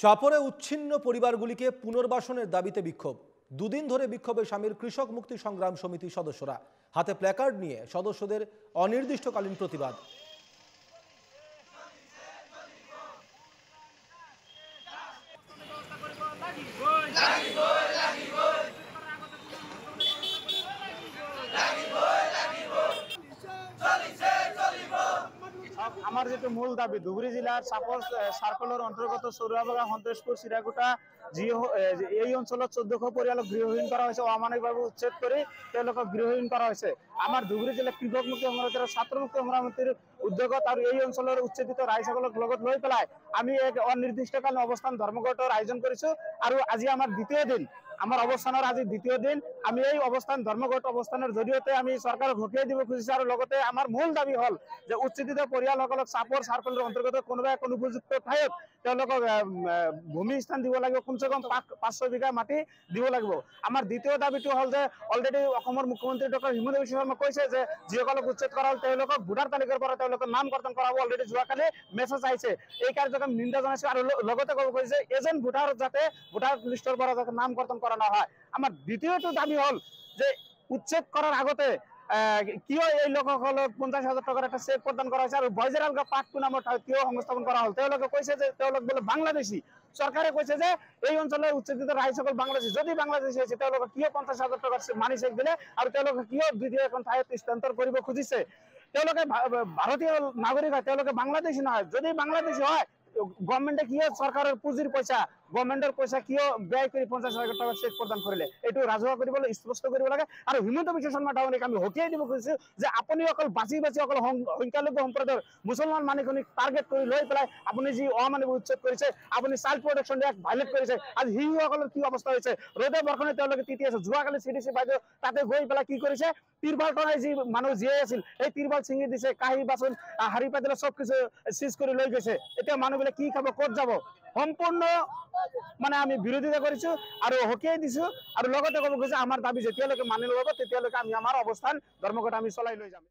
চাপড়ে উচ্ছিন্ন পরিবারগুলিকে পুনর্বাসনের দাবিতে বিক্ষোভ। দুদিন ধরে বিক্ষোভে সামিল কৃষক মুক্তি সংগ্রাম সমিতির সদস্যরা। হাতে প্ল্যাকার্ড নিয়ে সদস্যদের অনির্দিষ্টকালীন প্রতিবাদ। আমার যেটা মূল দাবি ধুবড়ী জেলার চাপর সার্কলের অন্তর্গত সৌরাবাগা সন্তোষপুর চিরাকুটা এই অঞ্চলের 1400 পরিয়ালক গৃহহীন করা হয়েছে, অমানবিকভাবে উচ্ছেদ করে তেওঁলোকক গৃহহীন করা হয়েছে। আমার ধুবড়ী জেলা কৃষক মুক্তি সংগ্রামের ছাত্র মুক্তি সংগ্রামের উদ্যোগত আর এই অঞ্চলের উচ্ছেদিত রাইজসকলক লগত লৈ পেলাই আমি এক অনির্দিষ্টকালীন অবস্থান ধৰ্মঘটৰ আয়োজন কৰিছো। আৰু আজি আমাৰ দ্বিতীয় দিন, আমার অবস্থানের আজি দ্বিতীয় দিন। আমি এই অবস্থান ধর্মঘট অবস্থানের জড়িয়তে আমি সরকারক হকিয়াই দিব খুঁজিছো। আর লগতে আমার মূল দাবি হল যে উচ্ছেদিত পরিয়ালসকলক চাপর সার্কলের অন্তর্গত কোনোবা এখন উপযুক্ত ঠাইত তেওঁলোকক ভূমি স্থান দিব লাগিব, কমসে কম 500 বিঘা মাটি দিব লাগিব। আমার দ্বিতীয় দাবিটো হল যে অলরেডি অসমৰ মুখ্যমন্ত্ৰী ডক্টৰ হিমন্ত বিশ্ব শৰ্মা কৈছে যে যিসকলক উচ্ছেদ কৰা হল তেওঁলোকক ভোটাৰ তালিকাৰ পৰা তেওঁলোকৰ নাম কৰ্তন কৰা হ'ব। অলৰেডি যোৱাকালি মেছেজ আহিছে, এই কাৰ্যক আমি নিন্দা জনাইছো। আৰু লগতে ক'ব খুজিছে এজেন্ট ভোটাৰ যাতে ভোটাৰ লিষ্টৰ পৰা যাতে নাম কৰ্তন কৰা নহয়। আমার দ্বিতীয়টো দাবি হল যে উচ্ছেদ করার আগতে কিয় এই লোকসকলক 50,000 টাকার একটা চেক প্রদান করা হয়েছে। আর বয়জেরালগা পাটকু নামৰ ঠাইত কিয় সংস্থাপন করা হল। তেওঁলোকে কৈছে যে তেওঁলোক বলে বাংলাদেশী। সরকারে কৈছে যে এই অঞ্চলের উচ্ছেদিত রাইজসকল বাংলাদেশী। যদি বাংলাদেশী হয়েছে তেওঁলোকে কিয় 50,000 টাকার মানি চেক দিলে আৰু তেওঁলোকে কিয় দ্বিতীয় এখন ঠাইত স্থানান্তৰ কৰিব খুজিছে। তেওঁলোকে ভারতীয় নাগরিক হয়, তেওঁলোকে বাংলাদেশী নহয়। যদি বাংলাদেশী হয় গভর্নমেন্টে কিয় সরকারের পুঁজির পয়সা গভর্নমেন্টের পয়সা কিয় ব্যয় করে 50,000 টাকা চেক প্রদান কৰিলে, এইটো ৰাজহুৱা কৰিবলৈ স্পষ্ট কৰিব লাগে। আৰু হিমন্ত বিশ্ব শৰ্মা ডাঙৰীয়াক আমি হকিয়াই দিব খুজিছো যে আপুনি অকল বাছি অকল সংখ্যালঘু সম্প্ৰদায়ৰ মুছলমান মানুহখিনিক টাৰ্গেট কৰি লৈ পেলাই আপুনি যি অমানৱিক উচ্ছেদ কৰিছে, আপুনি চাইল্ড প্ৰটেকশ্যন এক্ট ভাইলেট কৰিছে। আজি শিশুসকলৰ কি অৱস্থা হৈছে, ৰ'দে বৰষুণে তেওঁলোকে তিতি আছে। যোৱাকালি চিডিচি বাইদেউ তাতে গৈ পেলাই কি কৰিছে, তিৰপাল টনাই যি মানুহ জীয়াই আছিল এই তিৰপাল ছিঙি দিছে, কাঁহী বাচন হাৰি পাতিলে চব কিছু চিজ কৰি লৈ গৈছে। এতিয়া মানুহবিলাক কি খাব, ক'ত যাব, সম্পূৰ্ণ মানে আমি বিৰোধিতা কৰিছো আৰু হকিয়াই দিছো। আৰু লগতে ক'ব খুজিছে আমাৰ দাবী যেতিয়ালৈকে মানি নল'ব তেতিয়ালৈকে আমি আমাৰ অৱস্থান ধৰ্মঘট আমি চলাই লৈ যাম।